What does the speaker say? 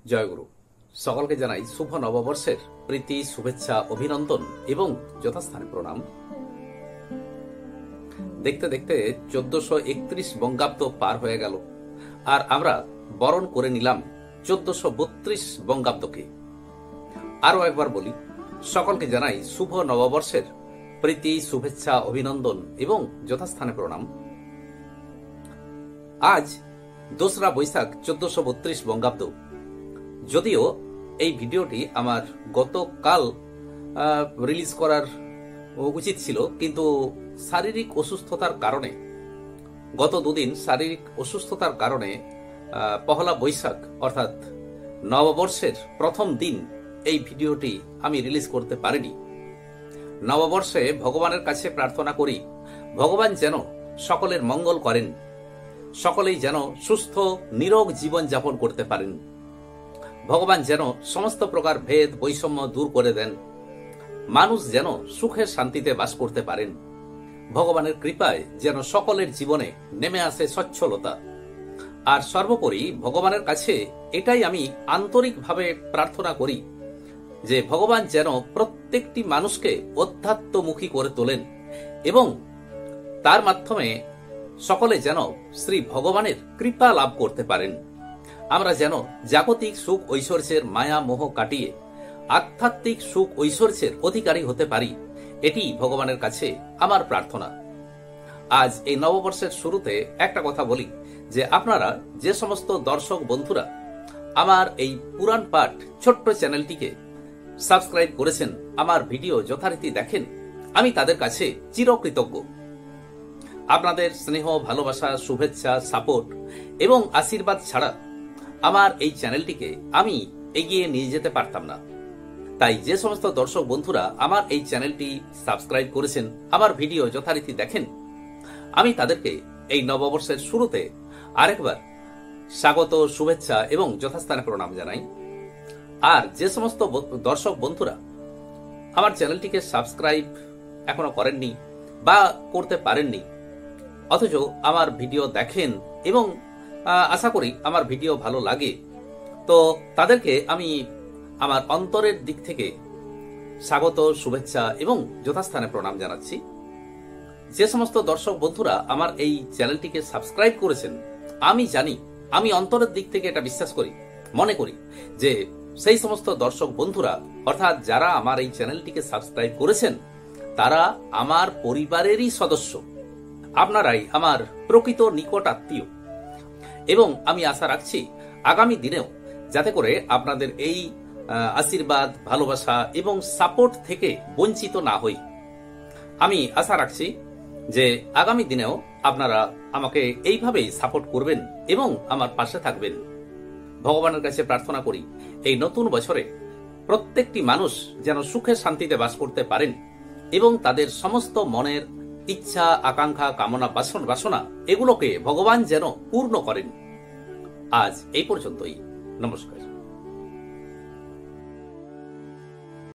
জয়গুরু। সকলকে জানাই শুভ নববর্ষের প্রীতি, শুভেচ্ছা, অভিনন্দন এবং যথাস্থানে প্রণাম। দেখতে দেখতে 1431 বঙ্গাব্দ পার হয়ে গেল, আর আমরা বরণ করে নিলাম 1432 বঙ্গাব্দকে। আরো একবার বলি, সকলকে জানাই শুভ নববর্ষের প্রীতি, শুভেচ্ছা, অভিনন্দন এবং যথাস্থানে প্রণাম। আজ 2রা বৈশাখ 1432 বঙ্গাব্দ। যদিও এই ভিডিওটি আমার গতকাল রিলিজ করার উচিত ছিল, কিন্তু শারীরিক অসুস্থতার কারণে গত দুদিন শারীরিক অসুস্থতার কারণে পহেলা বৈশাখ অর্থাৎ নববর্ষের প্রথম দিন এই ভিডিওটি আমি রিলিজ করতে পারিনি। নববর্ষে ভগবানের কাছে প্রার্থনা করি, ভগবান যেন সকলের মঙ্গল করেন, সকলেই যেন সুস্থ নিরোগ জীবন যাপন করতে পারেন, ভগবান যেন সমস্ত প্রকার ভেদ বৈষম্য দূর করে দেন, মানুষ যেন সুখে শান্তিতে বাস করতে পারেন, ভগবানের কৃপায় যেন সকলের জীবনে নেমে আসে সচ্ছলতা। আর সর্বোপরি ভগবানের কাছে এটাই আমি আন্তরিকভাবে প্রার্থনা করি যে ভগবান যেন প্রত্যেকটি মানুষকে অধ্যাত্মমুখী করে তোলেন এবং তার মাধ্যমে সকলে যেন শ্রী ভগবানের কৃপা লাভ করতে পারেন। আমরা যেন জাগতিক সুখ ঐশ্বর্যের মায়া মোহ কাটিয়ে আধ্যাত্মিক সুখ ঐশ্বর্যের অধিকারী হতে পারি, এটি ভগবানের কাছে আমার প্রার্থনা। আজ এই নববর্ষের শুরুতে একটা কথা বলি যে আপনারা যে সমস্ত দর্শক বন্ধুরা আমার এই পুরাণ পাঠ ছোট্ট চ্যানেলটিকে সাবস্ক্রাইব করেছেন, আমার ভিডিও যথারীতি দেখেন, আমি তাদের কাছে চিরকৃতজ্ঞ। আপনাদের স্নেহ, ভালোবাসা, শুভেচ্ছা, সাপোর্ট এবং আশীর্বাদ ছাড়া আমার এই চ্যানেলটিকে আমি এগিয়ে নিয়ে যেতে পারতাম না। তাই যে সমস্ত দর্শক বন্ধুরা আমার এই চ্যানেলটি সাবস্ক্রাইব করেছেন, আমার ভিডিও যথারীতি দেখেন, আমি তাদেরকে এই নববর্ষের শুরুতে আরেকবার স্বাগত, শুভেচ্ছা এবং যথাস্থানে প্রণাম জানাই। আর যে সমস্ত দর্শক বন্ধুরা আমার চ্যানেলটিকে সাবস্ক্রাইব এখনো করেননি বা করতে পারেননি, অথচ আমার ভিডিও দেখেন এবং আশা করি আমার ভিডিও ভালো লাগে, তো তাদেরকে আমি আমার অন্তরের দিক থেকে স্বাগত, শুভেচ্ছা এবং যথাস্থানে প্রণাম জানাচ্ছি। যে সমস্ত দর্শক বন্ধুরা আমার এই চ্যানেলটিকে সাবস্ক্রাইব করেছেন, আমি জানি, আমি অন্তরের দিক থেকে এটা বিশ্বাস করি, মনে করি যে সেই সমস্ত দর্শক বন্ধুরা অর্থাৎ যারা আমার এই চ্যানেলটিকে সাবস্ক্রাইব করেছেন তারা আমার পরিবারেরই সদস্য, আপনারাই আমার প্রকৃত নিকট আত্মীয়। এবং আমি আশা রাখছি আগামী দিনেও যাতে করে আপনাদের এই আশীর্বাদ, ভালোবাসা এবং সাপোর্ট থেকে বঞ্চিত না হই। আমি আশা রাখছি যে আগামী দিনেও আপনারা আমাকে এইভাবেই সাপোর্ট করবেন এবং আমার পাশে থাকবেন। ভগবানের কাছে প্রার্থনা করি এই নতুন বছরে প্রত্যেকটি মানুষ যেন সুখে শান্তিতে বাস করতে পারেন এবং তাদের সমস্ত মনের ইচ্ছা, আকাঙ্ক্ষা, কামনা, বাসনা এগুলোকে ভগবান যেন পূর্ণ করেন। আজ এই পর্যন্তই। নমস্কার।